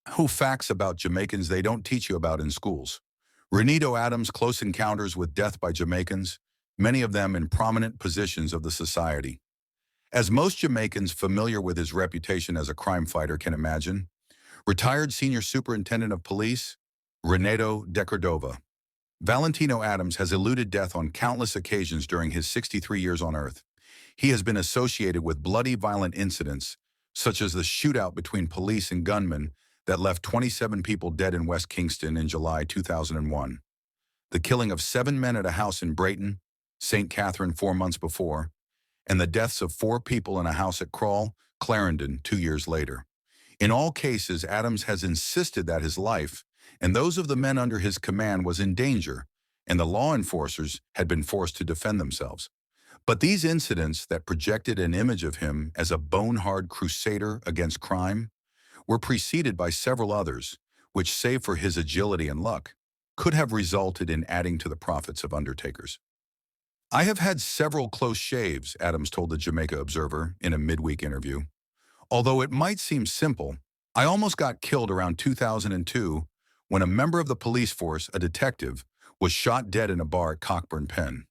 Who facts about Jamaicans they don't teach you about in schools. RENITO Adams' close encounters with death by Jamaicans, many of them in prominent positions of the society. As most Jamaicans familiar with his reputation as a crime fighter can imagine, retired senior superintendent of police, RENITO de Cordova. Valentino Adams has eluded death on countless occasions during his 63 years on Earth. He has been associated with bloody violent incidents, such as the shootout between police and gunmen that left 27 people dead in West Kingston in July 2001, the killing of 7 men at a house in Brayton, St. Catherine 4 months before, and the deaths of 4 people in a house at Crawle, Clarendon 2 years later. In all cases, Adams has insisted that his life and those of the men under his command was in danger, and the law enforcers had been forced to defend themselves. But these incidents that projected an image of him as a bone-hard crusader against crime were preceded by several others, which, save for his agility and luck, could have resulted in adding to the profits of undertakers. I have had several close shaves, Adams told the Jamaica Observer in a midweek interview. Although it might seem simple, I almost got killed around 2002 when a member of the police force, a detective, was shot dead in a bar at Cockburn Pen.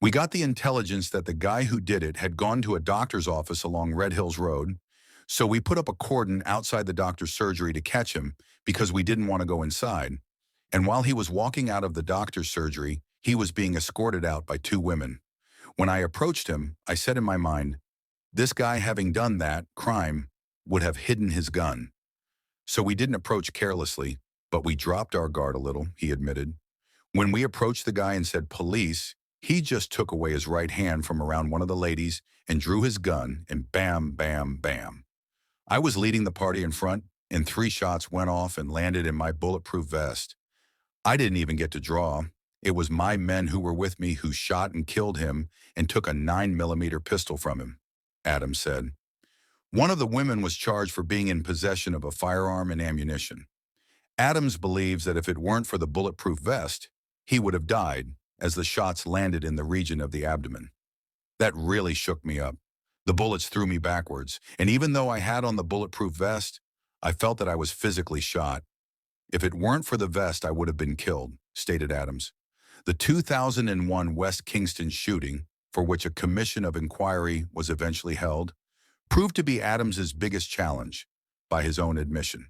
We got the intelligence that the guy who did it had gone to a doctor's office along Red Hills Road, so we put up a cordon outside the doctor's surgery to catch him because we didn't want to go inside. And while he was walking out of the doctor's surgery, he was being escorted out by 2 women. When I approached him, I said in my mind, this guy having done that crime would have hidden his gun. So we didn't approach carelessly, but we dropped our guard a little, he admitted. When we approached the guy and said police, he just took away his right hand from around one of the ladies and drew his gun and bam, bam, bam. I was leading the party in front and 3 shots went off and landed in my bulletproof vest. I didn't even get to draw. It was my men who were with me who shot and killed him and took a 9mm pistol from him, Adams said. One of the women was charged for being in possession of a firearm and ammunition. Adams believes that if it weren't for the bulletproof vest, he would have died as the shots landed in the region of the abdomen. That really shook me up. The bullets threw me backwards, and even though I had on the bulletproof vest, I felt that I was physically shot. If it weren't for the vest, I would have been killed, stated Adams. The 2001 West Kingston shooting, for which a commission of inquiry was eventually held, proved to be Adams's biggest challenge, by his own admission.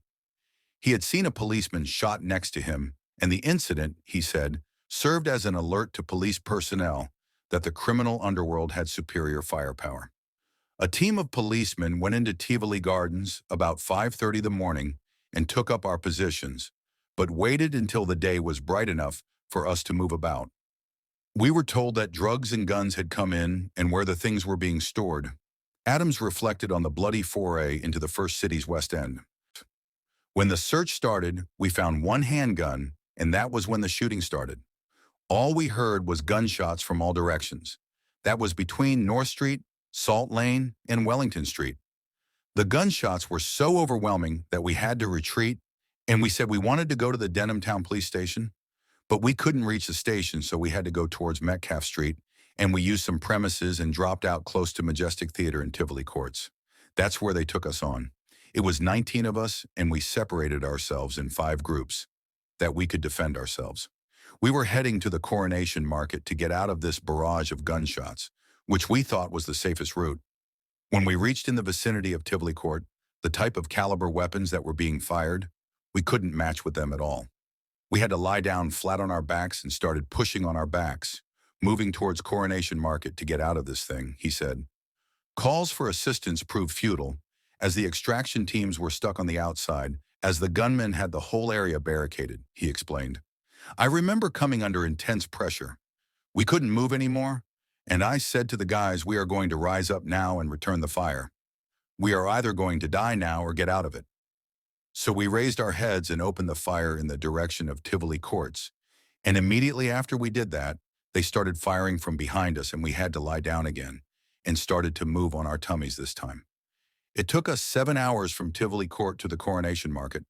He had seen a policeman shot next to him, and the incident, he said, served as an alert to police personnel that the criminal underworld had superior firepower. A team of policemen went into Tivoli Gardens about 5:30 in the morning and took up our positions, but waited until the day was bright enough for us to move about. We were told that drugs and guns had come in and where the things were being stored. Adams reflected on the bloody foray into the first city's West End. When the search started, we found 1 handgun, and that was when the shooting started. All we heard was gunshots from all directions. That was between North Street, Salt Lane, and Wellington Street. The gunshots were so overwhelming that we had to retreat, and we said we wanted to go to the Denham Town Police Station, but we couldn't reach the station, so we had to go towards Metcalf Street, and we used some premises and dropped out close to Majestic Theater in Tivoli Courts. That's where they took us on. It was 19 of us, and we separated ourselves in 5 groups, that we could defend ourselves. We were heading to the Coronation Market to get out of this barrage of gunshots, which we thought was the safest route. When we reached in the vicinity of Tivoli Court, the type of caliber weapons that were being fired, we couldn't match with them at all. We had to lie down flat on our backs and started pushing on our backs, moving towards Coronation Market to get out of this thing, he said. Calls for assistance proved futile, as the extraction teams were stuck on the outside, as the gunmen had the whole area barricaded, he explained. I remember coming under intense pressure. We couldn't move anymore, and I said to the guys, we are going to rise up now and return the fire. We are either going to die now or get out of it. So we raised our heads and opened the fire in the direction of Tivoli Courts, and immediately after we did that, they started firing from behind us and we had to lie down again and started to move on our tummies this time. It took us 7 hours from Tivoli Court to the Coronation Market,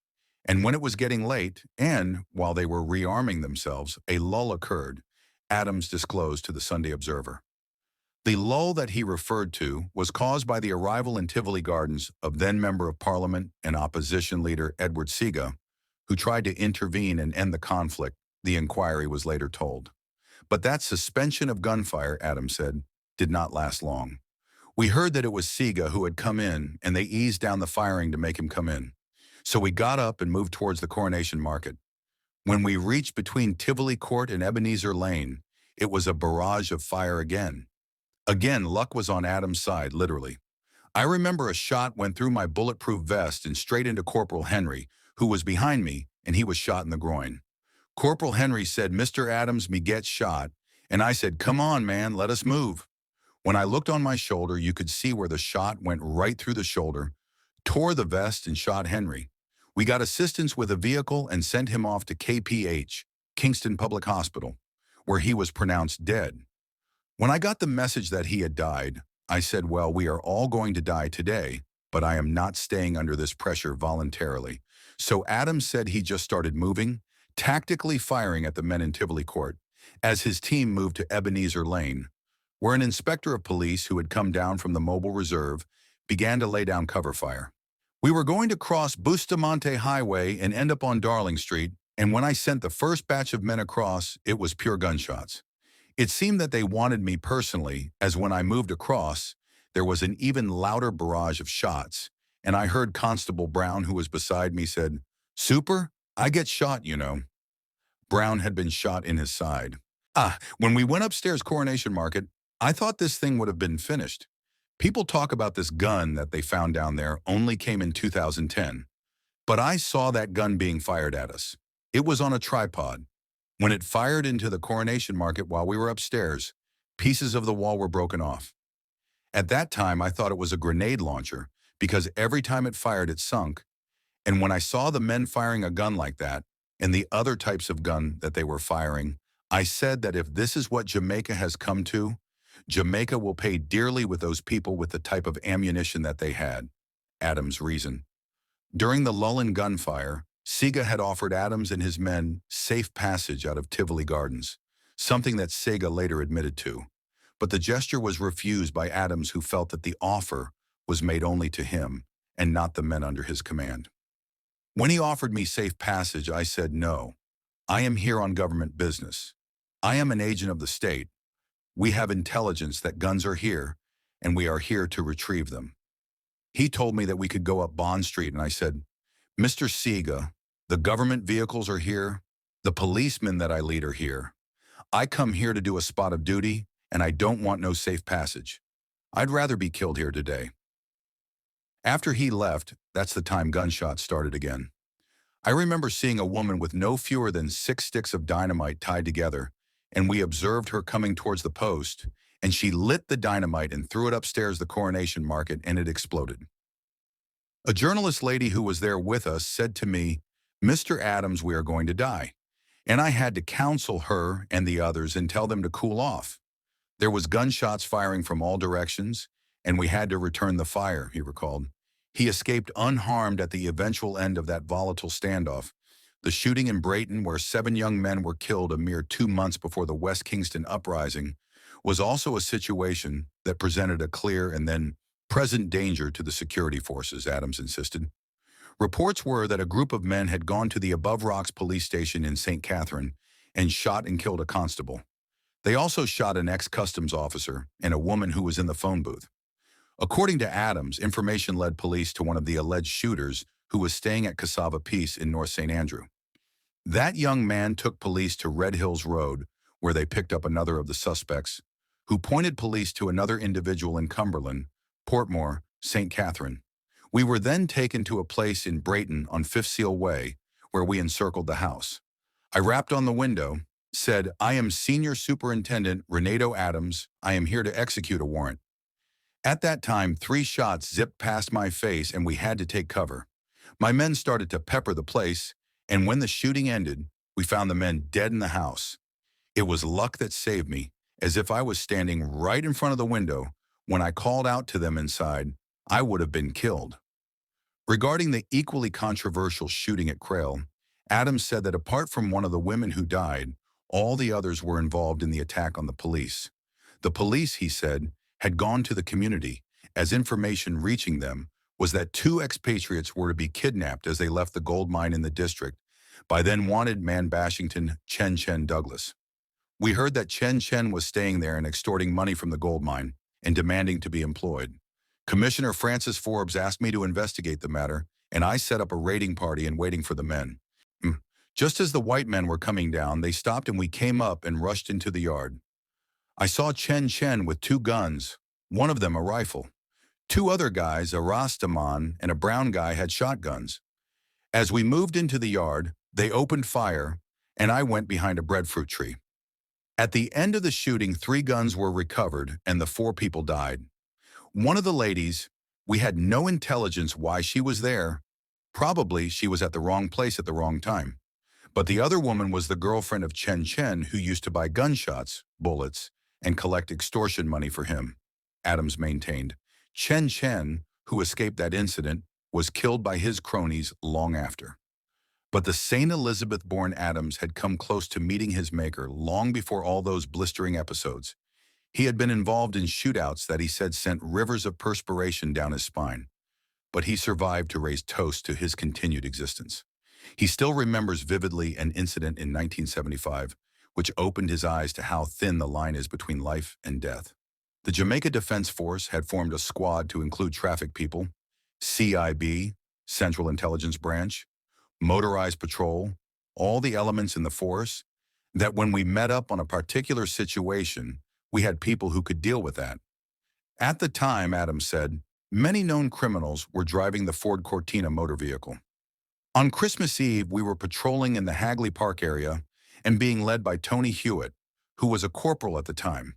and when it was getting late, and while they were rearming themselves, a lull occurred, Adams disclosed to the Sunday Observer. The lull that he referred to was caused by the arrival in Tivoli Gardens of then Member of Parliament and opposition leader Edward Seaga, who tried to intervene and end the conflict, the inquiry was later told. But that suspension of gunfire, Adams said, did not last long. We heard that it was Seaga who had come in, and they eased down the firing to make him come in. So we got up and moved towards the Coronation Market. When we reached between Tivoli Court and Ebenezer Lane, it was a barrage of fire again. Again, luck was on Adam's side, literally. I remember a shot went through my bulletproof vest and straight into Corporal Henry, who was behind me, and he was shot in the groin. Corporal Henry said, "Mr. Adams, me get shot," and I said, "Come on, man, let us move." When I looked on my shoulder, you could see where the shot went right through the shoulder, tore the vest, and shot Henry. We got assistance with a vehicle and sent him off to KPH, Kingston Public Hospital, where he was pronounced dead. When I got the message that he had died, I said, well, we are all going to die today, but I am not staying under this pressure voluntarily. So Adams said he just started moving, tactically firing at the men in Tivoli Court, as his team moved to Ebenezer Lane, where an inspector of police who had come down from the mobile reserve began to lay down cover fire. We were going to cross Bustamante Highway and end up on Darling Street, and when I sent the first batch of men across, it was pure gunshots. It seemed that they wanted me personally, as when I moved across, there was an even louder barrage of shots, and I heard Constable Brown, who was beside me, said, "Super, I get shot, you know." Brown had been shot in his side. When we went upstairs Coronation Market, I thought this thing would have been finished. People talk about this gun that they found down there only came in 2010. But I saw that gun being fired at us. It was on a tripod. When it fired into the Coronation Market while we were upstairs, pieces of the wall were broken off. At that time, I thought it was a grenade launcher because every time it fired, it sunk. And when I saw the men firing a gun like that and the other types of gun that they were firing, I said that if this is what Jamaica has come to, Jamaica will pay dearly with those people with the type of ammunition that they had. Adams reasoned. During the lull in gunfire, Seaga had offered Adams and his men safe passage out of Tivoli Gardens, something that Seaga later admitted to. But the gesture was refused by Adams, who felt that the offer was made only to him and not the men under his command. When he offered me safe passage, I said no. I am here on government business. I am an agent of the state. We have intelligence that guns are here, and we are here to retrieve them. He told me that we could go up Bond Street, and I said, "Mr. Seaga, the government vehicles are here. The policemen that I lead are here. I come here to do a spot of duty, and I don't want no safe passage. I'd rather be killed here today." After he left, that's the time gunshots started again. I remember seeing a woman with no fewer than 6 sticks of dynamite tied together, and we observed her coming towards the post, and she lit the dynamite and threw it upstairs the Coronation Market, and it exploded. A journalist lady who was there with us said to me, "Mr. Adams, we are going to die." And I had to counsel her and the others and tell them to cool off. There was gunshots firing from all directions, and we had to return the fire, he recalled. He escaped unharmed at the eventual end of that volatile standoff. The shooting in Brayton, where 7 young men were killed a mere 2 months before the West Kingston uprising, was also a situation that presented a clear and then present danger to the security forces, Adams insisted. Reports were that a group of men had gone to the Above Rocks police station in St. Catherine and shot and killed a constable. They also shot an ex-customs officer and a woman who was in the phone booth. According to Adams, information led police to one of the alleged shooters who was staying at Cassava Peace in North St. Andrew. That young man took police to Red Hills Road, where they picked up another of the suspects, who pointed police to another individual in Cumberland, Portmore, St. Catherine. We were then taken to a place in Brayton on Fifth Seal Way, where we encircled the house. I rapped on the window, said, "I am Senior Superintendent RENITO Adams. I am here to execute a warrant." At that time, 3 shots zipped past my face and we had to take cover. My men started to pepper the place, and when the shooting ended, we found the men dead in the house. It was luck that saved me, as if I was standing right in front of the window. When I called out to them inside, I would have been killed. Regarding the equally controversial shooting at Crail, Adams said that apart from one of the women who died, all the others were involved in the attack on the police. The police, he said, had gone to the community, as information reaching them was that two expatriates were to be kidnapped as they left the gold mine in the district by then wanted man Bashington Chen Douglas. We heard that Chen was staying there and extorting money from the gold mine and demanding to be employed. Commissioner Francis Forbes asked me to investigate the matter, and I set up a raiding party and waiting for the men. Just as the white men were coming down, they stopped and we came up and rushed into the yard. I saw Chen with two guns, one of them a rifle. Two other guys, a Rastaman and a brown guy, had shotguns. As we moved into the yard, they opened fire, and I went behind a breadfruit tree. At the end of the shooting, 3 guns were recovered, and the 4 people died. One of the ladies, we had no intelligence why she was there. Probably she was at the wrong place at the wrong time. But the other woman was the girlfriend of Chen who used to buy gunshots, bullets, and collect extortion money for him, Adams maintained. Chen, who escaped that incident, was killed by his cronies long after. But the St. Elizabeth-born Adams had come close to meeting his maker long before all those blistering episodes. He had been involved in shootouts that he said sent rivers of perspiration down his spine. But he survived to raise toast to his continued existence. He still remembers vividly an incident in 1975, which opened his eyes to how thin the line is between life and death. The Jamaica Defense Force had formed a squad to include traffic people, CIB, Central Intelligence Branch, motorized patrol, all the elements in the force, that when we met up on a particular situation, we had people who could deal with that. At the time, Adams said, many known criminals were driving the Ford Cortina motor vehicle. On Christmas Eve, we were patrolling in the Hagley Park area and being led by Tony Hewitt, who was a corporal at the time.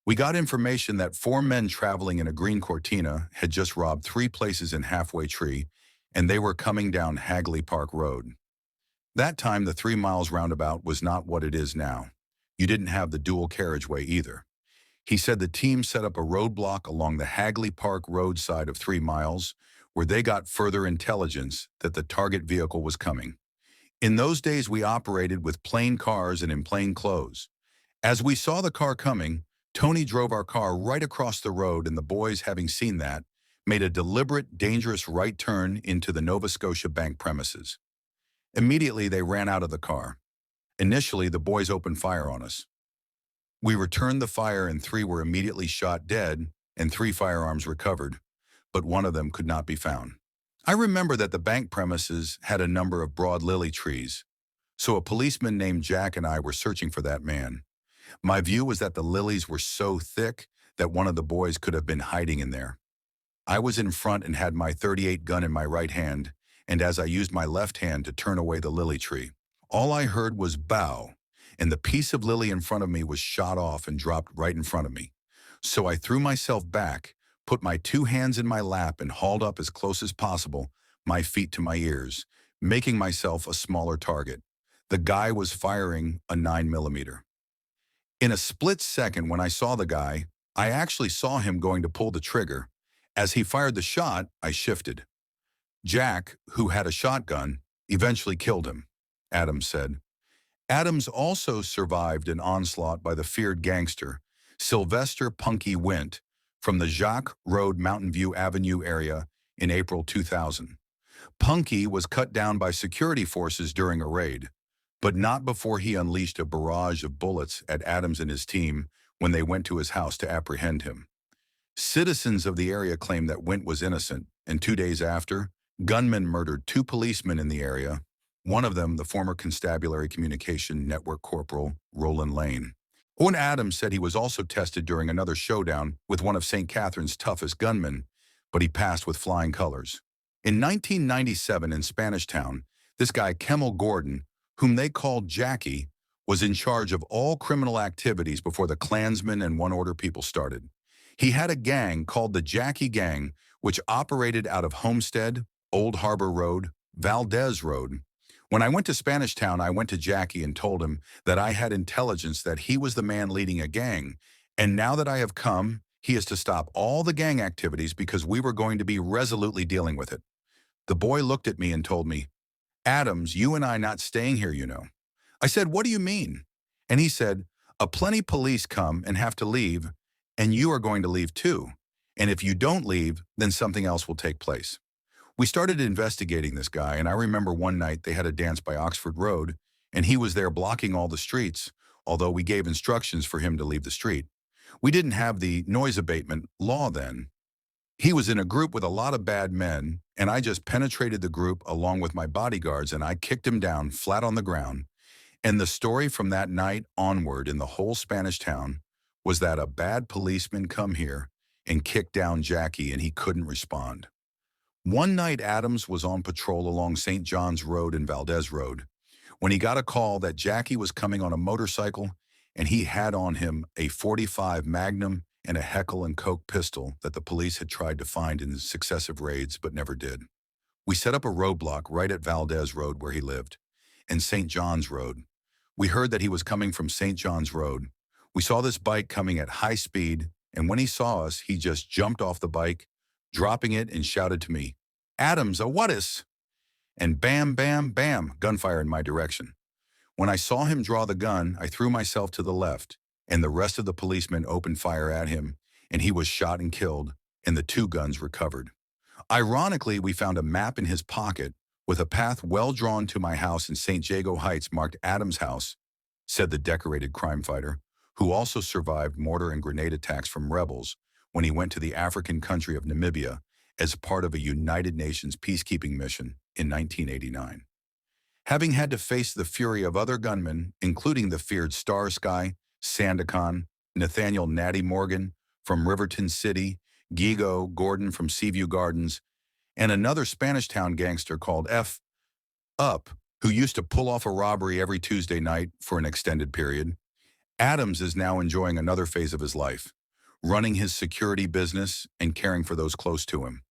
We got information that 4 men traveling in a green Cortina had just robbed 3 places in Halfway Tree, and they were coming down Hagley Park Road. That time, the 3 miles roundabout was not what it is now. You didn't have the dual carriageway either. He said the team set up a roadblock along the Hagley Park Road side of 3 miles, where they got further intelligence that the target vehicle was coming. In those days, we operated with plain cars and in plain clothes. As we saw the car coming, Tony drove our car right across the road, and the boys, having seen that, made a deliberate, dangerous right turn into the Nova Scotia Bank premises. Immediately, they ran out of the car. Initially, the boys opened fire on us. We returned the fire, and 3 were immediately shot dead and 3 firearms recovered, but one of them could not be found. I remember that the bank premises had a number of broad lily trees, so a policeman named Jack and I were searching for that man. My view was that the lilies were so thick that one of the boys could have been hiding in there. I was in front and had my .38 gun in my right hand, and as I used my left hand to turn away the lily tree, all I heard was bow, and the piece of lily in front of me was shot off and dropped right in front of me. So I threw myself back, put my 2 hands in my lap, and hauled up as close as possible, my feet to my ears, making myself a smaller target. The guy was firing a 9mm. In a split second, when I saw the guy, I actually saw him going to pull the trigger. As he fired the shot, I shifted. Jack, who had a shotgun, eventually killed him, Adams said. Adams also survived an onslaught by the feared gangster, Sylvester Punky Wint, from the Jacques Road Mountain View Avenue area in April 2000. Punky was cut down by security forces during a raid, but not before he unleashed a barrage of bullets at Adams and his team when they went to his house to apprehend him. Citizens of the area claimed that Wint was innocent, and 2 days after, gunmen murdered 2 policemen in the area, one of them the former Constabulary Communication Network Corporal Roland Lane. Owen Adams said he was also tested during another showdown with one of St. Catherine's toughest gunmen, but he passed with flying colors. In 1997 in Spanish Town, this guy Kemmel Gordon, whom they called Jackie, was in charge of all criminal activities before the Klansmen and One Order people started. He had a gang called the Jackie Gang, which operated out of Homestead, Old Harbor Road, Valdez Road. When I went to Spanish Town, I went to Jackie and told him that I had intelligence that he was the man leading a gang, and now that I have come, he is to stop all the gang activities because we were going to be resolutely dealing with it. The boy looked at me and told me, "Adams, you and I not staying here, you know." I said, "What do you mean?" And he said, A plenty police come and have to leave, and you are going to leave too. And if you don't leave, then something else will take place. We started investigating this guy, and I remember one night they had a dance by Oxford Road, and he was there blocking all the streets, although we gave instructions for him to leave the street. We didn't have the noise abatement law then. He was in a group with a lot of bad men, and I just penetrated the group along with my bodyguards, and I kicked him down flat on the ground. And the story from that night onward in the whole Spanish town was that a bad policeman come here and kicked down Jackie, and he couldn't respond. One night, Adams was on patrol along St. John's Road and Valdez Road when he got a call that Jackie was coming on a motorcycle, and he had on him a .45 Magnum and a Heckle and Koch pistol that the police had tried to find in successive raids but never did. We set up a roadblock right at Valdez Road where he lived, and St. John's Road. We heard that he was coming from St. John's Road. We saw this bike coming at high speed, and when he saw us, he just jumped off the bike, dropping it, and shouted to me, "Adams, a what is?" And bam, bam, bam, gunfire in my direction. When I saw him draw the gun, I threw myself to the left, and the rest of the policemen opened fire at him, and he was shot and killed, and the two guns recovered. Ironically, we found a map in his pocket with a path well drawn to my house in St. Jago Heights marked Adams' house, said the decorated crime fighter, who also survived mortar and grenade attacks from rebels when he went to the African country of Namibia as part of a United Nations peacekeeping mission in 1989. Having had to face the fury of other gunmen, including the feared Starsky, Sandakan, Nathaniel Natty Morgan from Riverton City, Gigo Gordon from Seaview Gardens, and another Spanish Town gangster called F. Up, who used to pull off a robbery every Tuesday night for an extended period, Adams is now enjoying another phase of his life, running his security business and caring for those close to him.